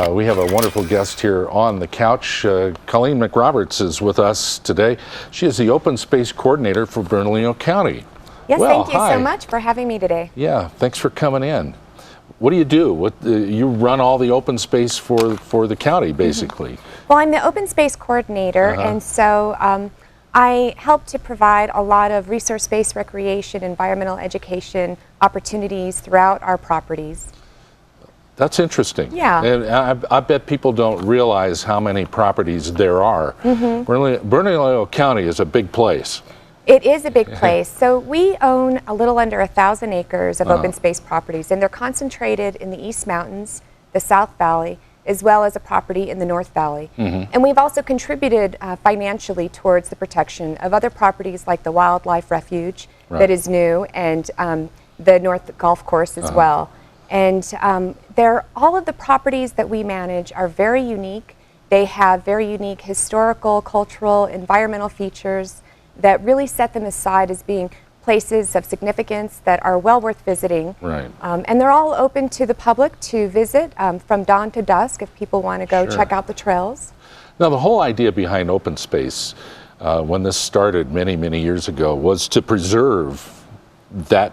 We have a wonderful guest here on the couch. Colleen McRoberts is with us today. She is the Open Space Coordinator for Bernalillo County. Yes, well, thank you hi. so much for having me today. Yeah, thanks for coming in. What do you do? You run all the open space for the county, basically. Well, I'm the Open Space Coordinator, and so I help to provide a lot of resource-based recreation, environmental education opportunities throughout our properties. That's interesting. Yeah. And I bet people don't realize how many properties there are. Bernalillo County is a big place. It is a big place. So we own a little under 1,000 acres of open space properties, and they're concentrated in the East Mountains, the South Valley, as well as a property in the North Valley. And we've also contributed financially towards the protection of other properties like the Wildlife Refuge that is new, and the North Golf Course as well. And all of the properties that we manage are very unique. They have very unique historical, cultural, environmental features that really set them aside as being places of significance that are well worth visiting. And they're all open to the public to visit from dawn to dusk if people want to go check out the trails. Now, the whole idea behind open space, when this started many, many years ago, was to preserve that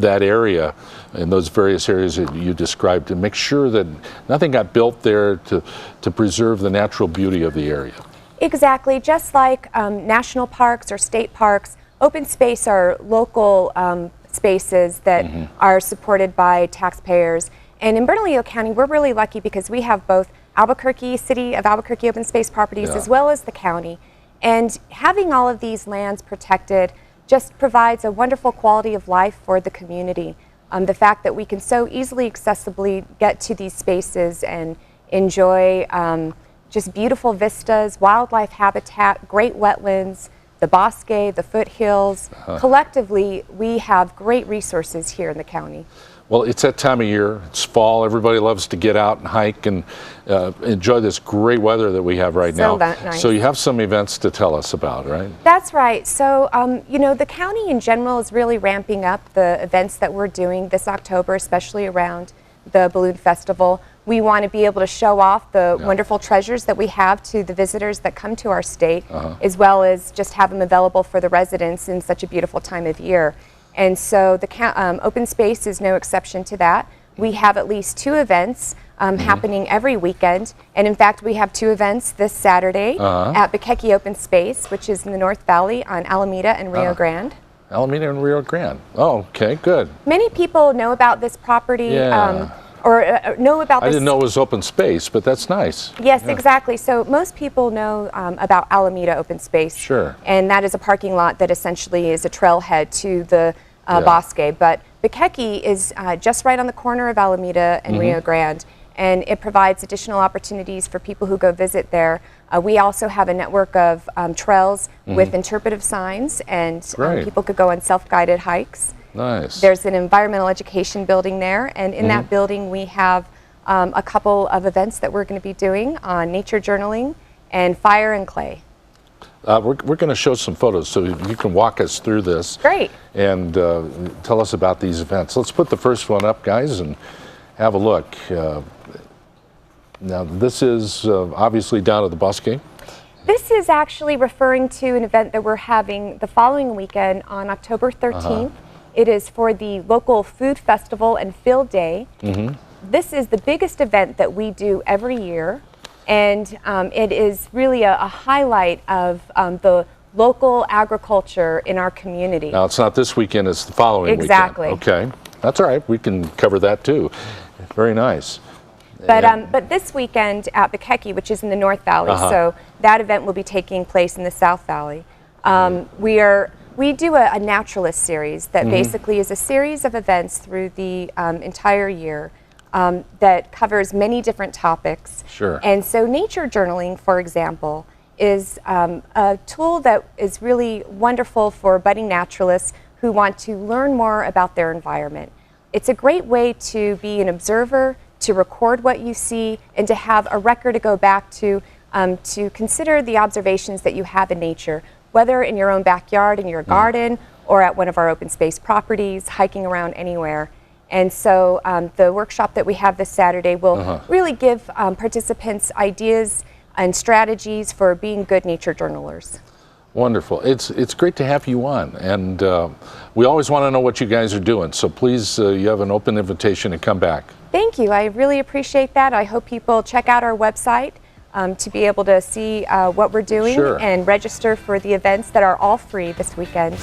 area and those various areas that you described, to make sure that nothing got built there, to preserve the natural beauty of the area. Exactly. Just like national parks or state parks, open space are local spaces that are supported by taxpayers. And in Bernalillo County, we're really lucky because we have both City of Albuquerque open space properties as well as the county. And having all of these lands protected just provides a wonderful quality of life for the community. The fact that we can so easily accessibly get to these spaces and enjoy just beautiful vistas, wildlife habitat, great wetlands, the bosque, the foothills. Collectively, we have great resources here in the county. Well, it's that time of year. It's fall. Everybody loves to get out and hike and enjoy this great weather that we have right now. Nice. So you have some events to tell us about, right? That's right. So, you know, the county in general is really ramping up the events that we're doing this October, especially around the Balloon Festival. We want to be able to show off the wonderful treasures that we have to the visitors that come to our state, as well as just have them available for the residents in such a beautiful time of year. And so the open space is no exception to that. We have at least 2 events happening every weekend. And in fact, we have 2 events this Saturday at Bikeki Open Space, which is in the North Valley on Alameda and Rio Grande. Alameda and Rio Grande. Oh, okay, good. Many people know about this property. Or know about this. I didn't know it was open space, but that's nice. Yes, exactly. So most people know about Alameda Open Space. Sure. And that is a parking lot that essentially is a trailhead to the bosque. But Bikeki is just right on the corner of Alameda and Rio Grande, and it provides additional opportunities for people who go visit there. We also have a network of trails with interpretive signs, and people could go on self-guided hikes. Nice. There's an environmental education building there, and in that building we have a couple of events that we're going to be doing on nature journaling and fire and clay. We're going to show some photos so you can walk us through this. Great. And tell us about these events. Let's put the first one up, guys, and have a look. Now, this is obviously down at the bosque. This is actually referring to an event that we're having the following weekend on October 13th. It is for the local food festival and field day. This is the biggest event that we do every year, and it is really a highlight of the local agriculture in our community. Now, it's not this weekend, it's the following weekend. Okay, that's all right. We can cover that too. Very nice. But this weekend at Bikeki, which is in the North Valley, so that event will be taking place in the South Valley. We do a naturalist series that basically is a series of events through the entire year that covers many different topics. Sure. And so nature journaling, for example, is a tool that is really wonderful for budding naturalists who want to learn more about their environment. It's a great way to be an observer, to record what you see, and to have a record to go back to consider the observations that you have in nature, whether in your own backyard, in your garden, or at one of our open space properties, hiking around anywhere. And so the workshop that we have this Saturday will really give participants ideas and strategies for being good nature journalers. Wonderful. It's great to have you on, and we always want to know what you guys are doing, so please, you have an open invitation to come back. Thank you. I really appreciate that. I hope people check out our website to be able to see what we're doing Sure. and register for the events that are all free this weekend.